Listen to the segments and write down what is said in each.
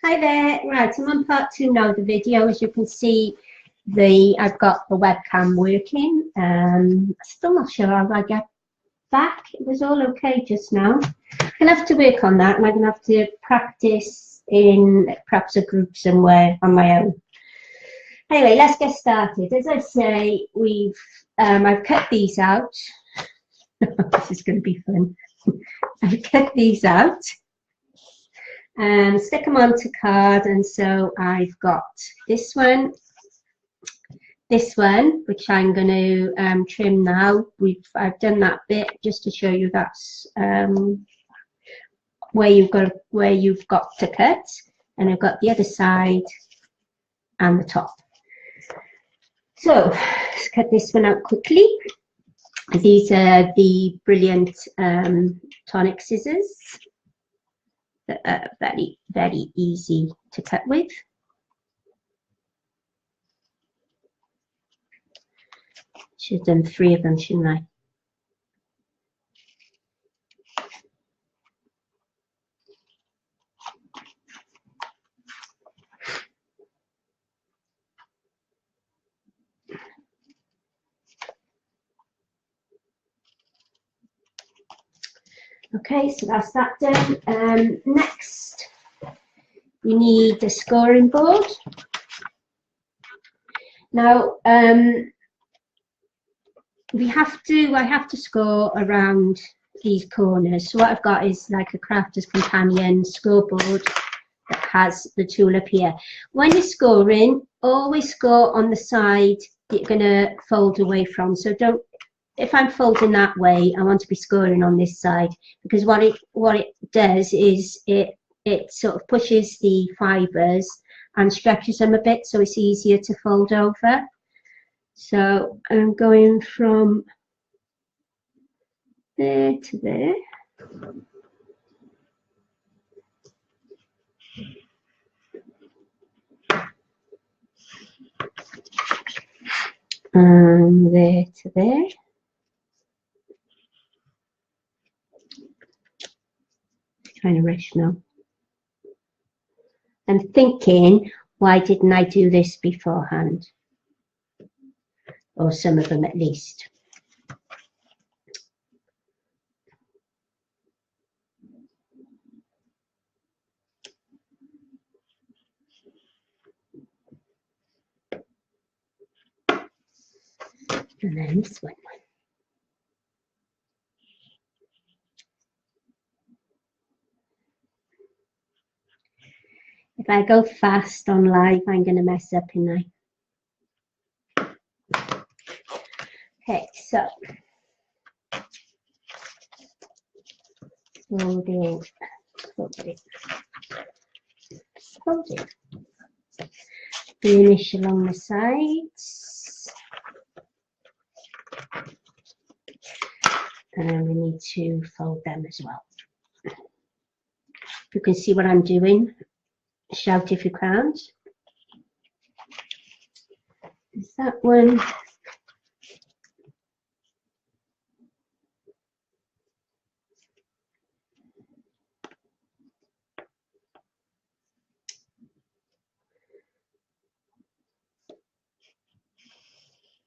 Hi there. Right, I'm on part 2 now of the video. As you can see, I've got the webcam working. Still not sure how I get back. It was all okay just now. I'm gonna have to work on that, and I'm gonna have to practice in perhaps a group somewhere on my own. Anyway, let's get started. As I say, I've cut these out. This is going to be fun. I've cut these out and stick them onto card, and so I've got this one, which I'm going to trim now. I've done that bit just to show you that's where you've got to cut, and I've got the other side and the top. So let's cut this one out quickly. These are the brilliant tonic scissors that are very, very easy to cut with. Should have done 3 of them, shouldn't I? Okay, so that's that done. Next, we need the scoring board. Now, I have to score around these corners. So what I've got is like a Crafter's Companion scoreboard that has the tool up here. When you're scoring, always score on the side that you're going to fold away from. So don't. If I'm folding that way, I want to be scoring on this side, because what it does is it sort of pushes the fibres and stretches them a bit, so it's easier to fold over. So I'm going from there to there. And there to there. Kind of rush now. I'm thinking, why didn't I do this beforehand? Or some of them at least. And then this one. If I go fast on live, I'm going to mess up, ain't I? Okay, so fold it, fold it, fold it. Finish along the sides. And we need to fold them as well. You can see what I'm doing. Shout if you can't. Is that one?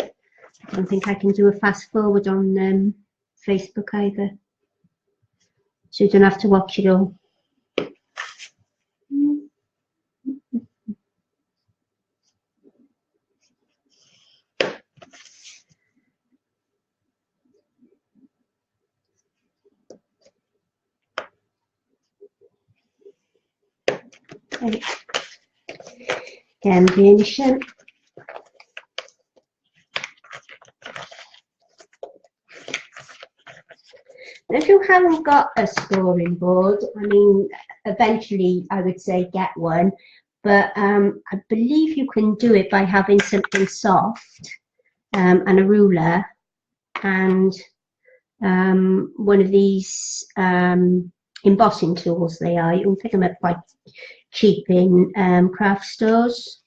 I don't think I can do a fast forward on Facebook either, so you don't have to watch it all. Okay. Again, varnishing. If you haven't got a scoring board, I mean, eventually I would say get one, but I believe you can do it by having something soft and a ruler and one of these embossing tools. They are. You can pick them up quite cheap in craft stores.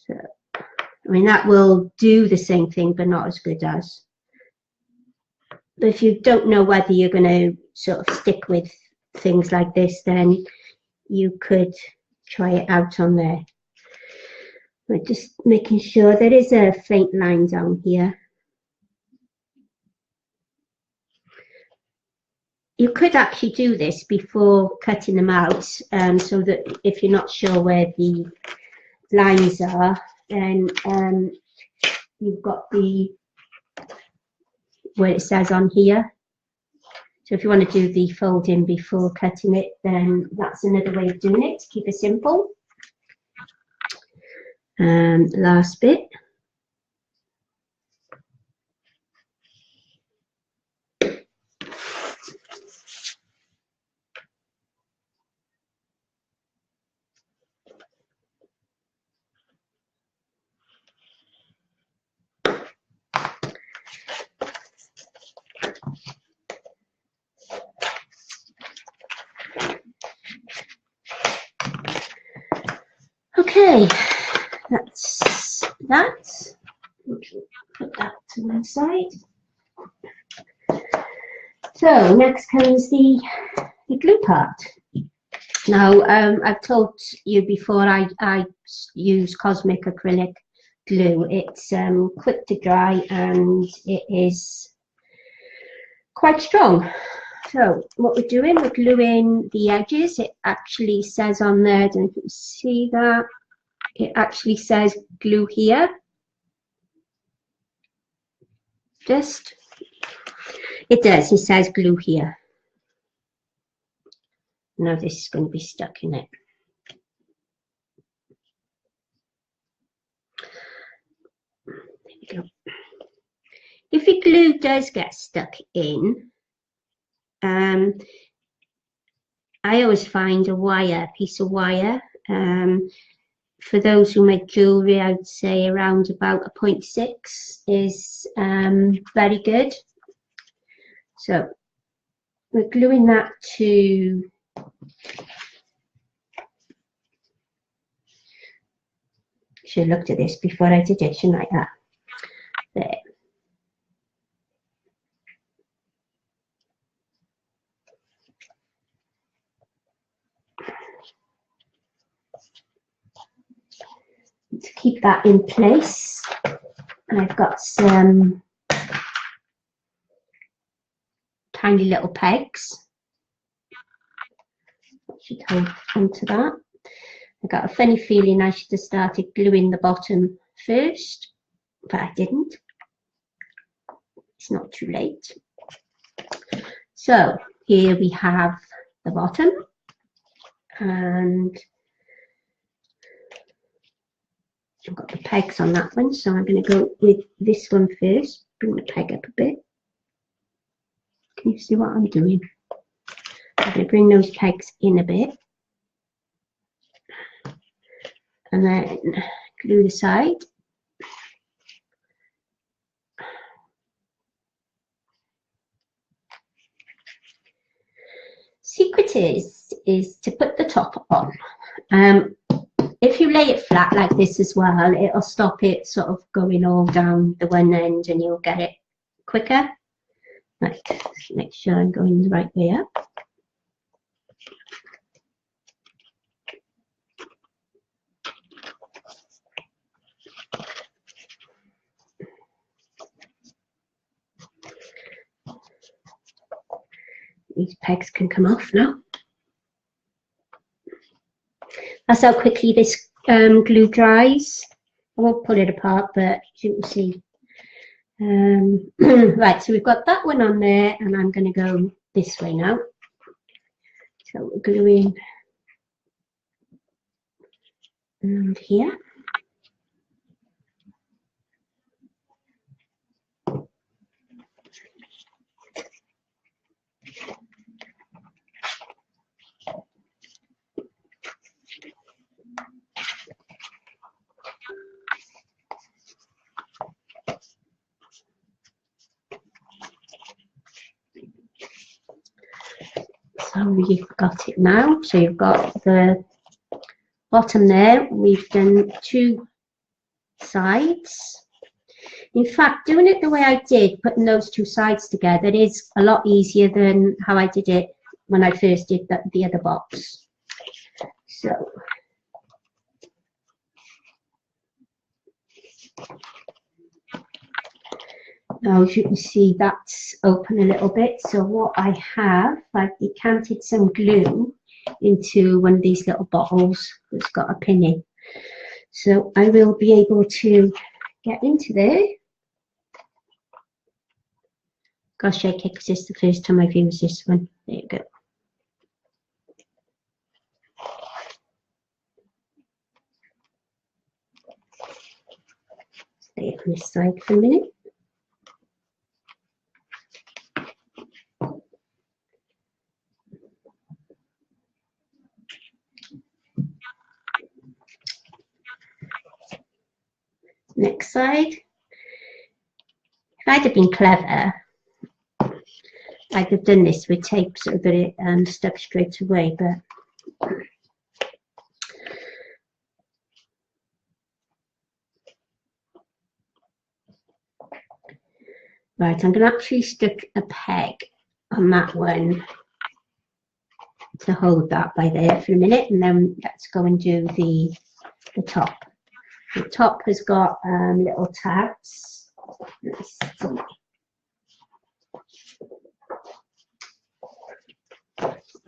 So, I mean, that will do the same thing, but not as good as. But if you don't know whether you're going to sort of stick with things like this, then you could try it out on there. But just making sure there is a faint line down here. You could actually do this before cutting them out, so that if you're not sure where the lines are, then you've got the where it says on here. So if you want to do the folding before cutting it, then that's another way of doing it to keep it simple. Last bit. Okay, that's that. Put that to one side. So next comes the glue part. Now, I've told you before I use Cosmic acrylic glue. It's quick to dry and it is quite strong. So what we're doing, we're gluing the edges. It actually says on there, don't you see that? It actually says glue here. It does, it says glue here. Now this is going to be stuck in it. There we go. If your glue does get stuck in, I always find a piece of wire. For those who make jewellery, I'd say around about a 0.6 is very good. So we're gluing that to should have looked at this before I did it, shouldn't I? That there. To keep that in place, I've got some tiny little pegs. I should hold onto that. I got a funny feeling I should have started gluing the bottom first, but I didn't. It's not too late. So here we have the bottom, and I've got the pegs on that one, so I'm going to go with this one first. Bring the peg up a bit. Can you see what I'm doing? I'm going to bring those pegs in a bit. And then glue the side. Secret is to put the top on. If you lay it flat like this as well, it'll stop it sort of going all down the one end and you'll get it quicker. Right, make sure I'm going the right way up. These pegs can come off now. That's how quickly this glue dries. I won't pull it apart, but you can see. Right, so we've got that one on there, and I'm going to go this way now. So we're gluing around here. So you've got it now. So you've got the bottom there. We've done two sides. In fact, doing it the way I did, putting those two sides together, is a lot easier than how I did it when I first did the other box. So now, as you can see, that's open a little bit. So what I have, I've decanted some glue into one of these little bottles that's got a pin in. So I will be able to get into there. Gosh, I kick, this is the first time I've used this one. There you go. Stay on this side for a minute. Next side. If I'd have been clever, I'd have done this with tape so that it stuck straight away, but right, I'm going to actually stick a peg on that one to hold that by there for a minute, and then let's go and do the top. The top has got little tabs.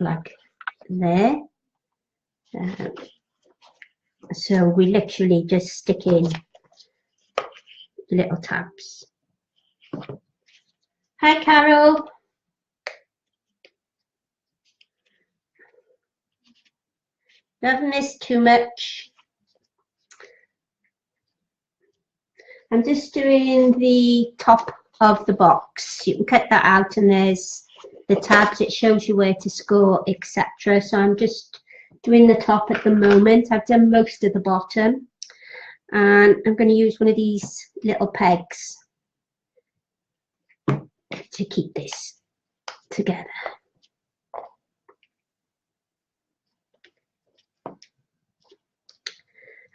Like there. So we literally just stick in little tabs. Hi, Carol. Don't miss too much. I'm just doing the top of the box. You can cut that out, and there's the tabs. It shows you where to score, etc. So I'm just doing the top at the moment. I've done most of the bottom, and I'm going to use one of these little pegs to keep this together.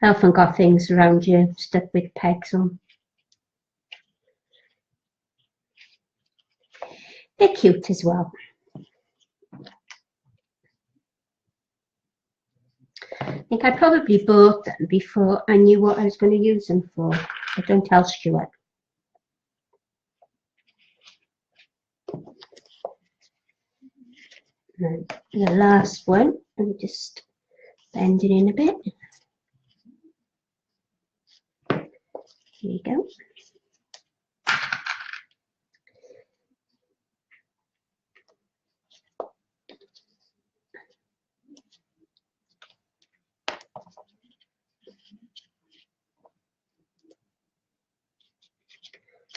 I often got things around you stuck with pegs on. They're cute as well. I think I probably bought them before I knew what I was going to use them for. But don't tell Stuart. And the last one, I'm just bend it in a bit. Here you go.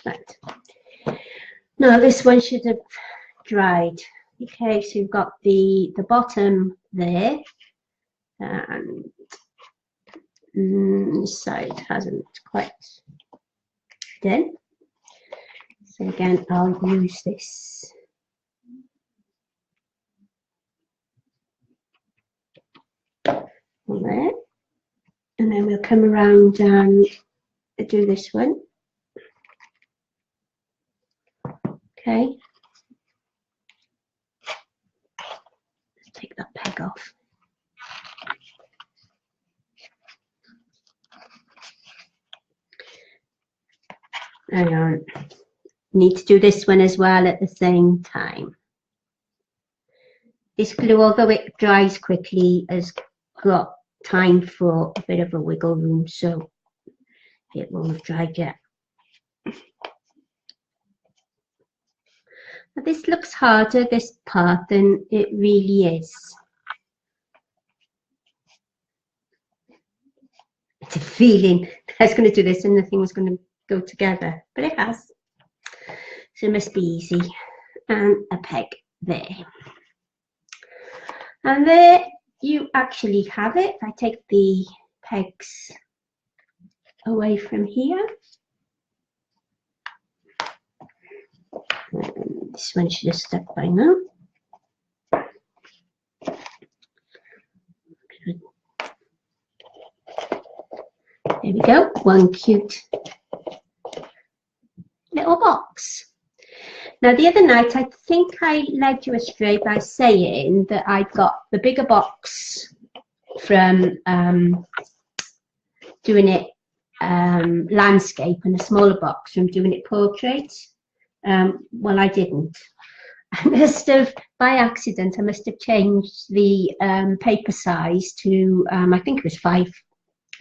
Right. Now this one should have dried. Okay, so you've got the bottom there, and this side hasn't quite done. So again, I'll use this. On there, and then we'll come around and do this one. Okay. Let's take that peg off. Hang on. Need to do this one as well at the same time. This glue, although it dries quickly, has got time for a bit of a wiggle room, so it won't dry yet. But this looks harder, this part, than it really is. It's a feeling I was going to do this and nothing was going to go together, but it has. So it must be easy. And a peg there. And there you actually have it. I take the pegs away from here. And this one should have stuck by now. There we go, one cute little box. Now the other night, I think I led you astray by saying that I'd got the bigger box from doing it landscape and a smaller box from doing it portrait. Well, I didn't. I must have, by accident, I must have changed the paper size to, I think it was 5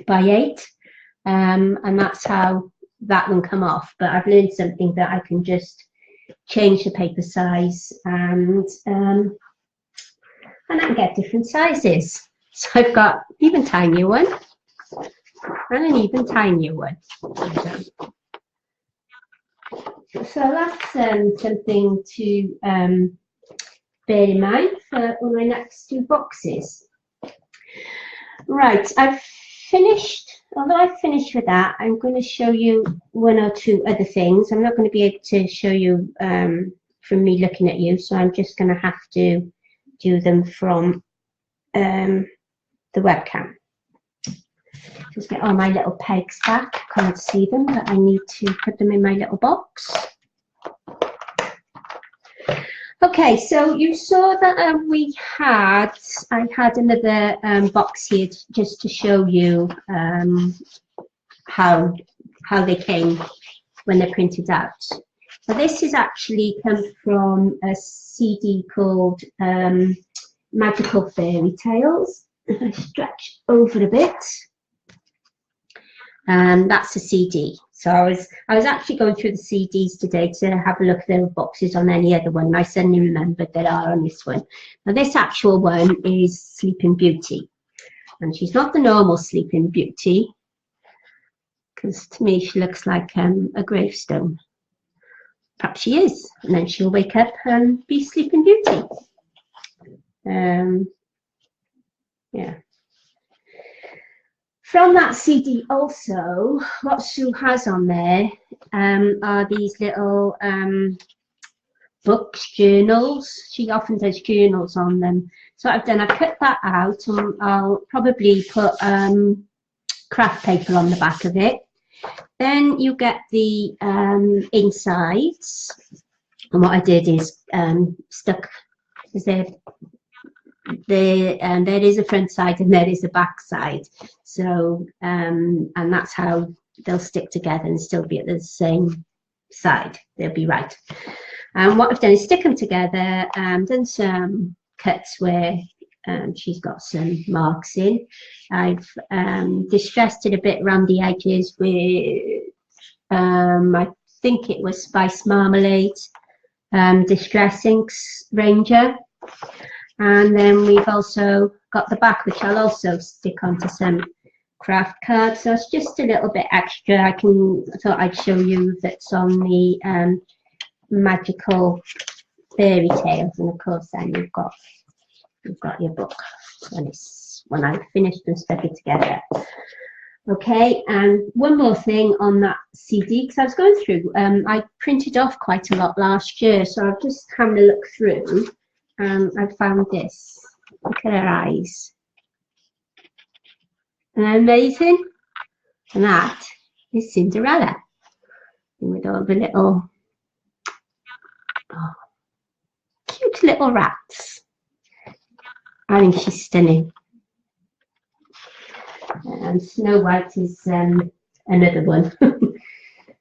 by 8. And that's how that one come off. But I've learned something that I can just change the paper size and I can get different sizes. So I've got even tinier one and an even tinier one. So that's something to bear in mind for my next 2 boxes. Right, I've finished. Although I've finished with that, I'm going to show you 1 or 2 other things. I'm not going to be able to show you from me looking at you, so I'm just going to have to do them from the webcam. Just get all my little pegs back. I can't see them, but I need to put them in my little box. Okay, so you saw that I had another box here just to show you how they came when they're printed out. So this is actually come from a CD called Magical Fairy Tales. If I stretch over a bit, that's a CD. So I was actually going through the CDs today to have a look at the boxes on any other one. And I suddenly remembered there are on this one. Now this actual one is Sleeping Beauty, and she's not the normal Sleeping Beauty, because to me she looks like a gravestone. Perhaps she is, and then she'll wake up and be Sleeping Beauty. Yeah. From that CD also, what Sue has on there are these little books, journals. She often does journals on them. So what I've done, I've cut that out, and I'll probably put craft paper on the back of it. Then you get the insides, and what I did is stuck, there is a front side and there is a back side. So and that's how they'll stick together and still be at the same side. They'll be right. And what I've done is stick them together, done some cuts where she's got some marks in. I've distressed it a bit around the edges with I think it was Spice Marmalade Distress Inks Ranger. And then we've also got the back, which I'll also stick onto some craft cards. So it's just a little bit extra. I thought I'd show you that's on the Magical Fairy Tales, and of course then you've got your book when I've finished and stuck it together. Okay, and one more thing on that CD, because I was going through, I printed off quite a lot last year, so I've just having a look through. I found this. Look at her eyes. Isn't that amazing? And that is Cinderella. With all the little cute little rats. I think she's stunning. And Snow White is another one.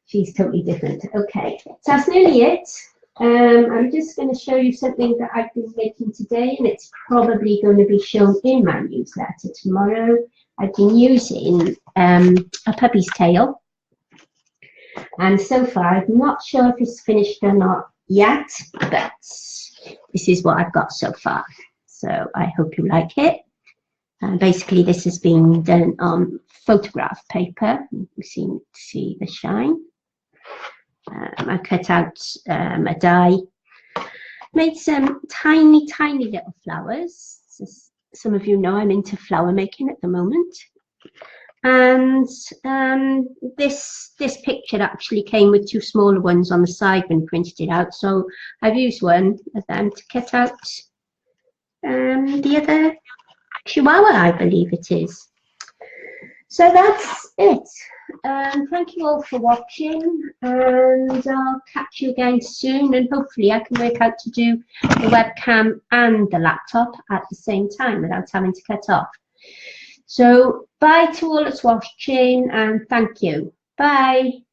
She's totally different. Okay, so that's nearly it. I'm just going to show you something that I've been making today, and it's probably going to be shown in my newsletter tomorrow. I've been using a puppy's tail, and so far I'm not sure if it's finished or not yet, but this is what I've got so far. So I hope you like it. Basically this has been done on photograph paper. You can see the shine. I cut out a die, made some tiny little flowers. Some of you know I'm into flower making at the moment. And this picture actually came with 2 smaller ones on the side when printed it out. So I've used one of them to cut out the other chihuahua, I believe it is. So that's it. Thank you all for watching, and I'll catch you again soon, and hopefully I can work out to do the webcam and the laptop at the same time without having to cut off. So bye to all that's watching, and thank you. Bye.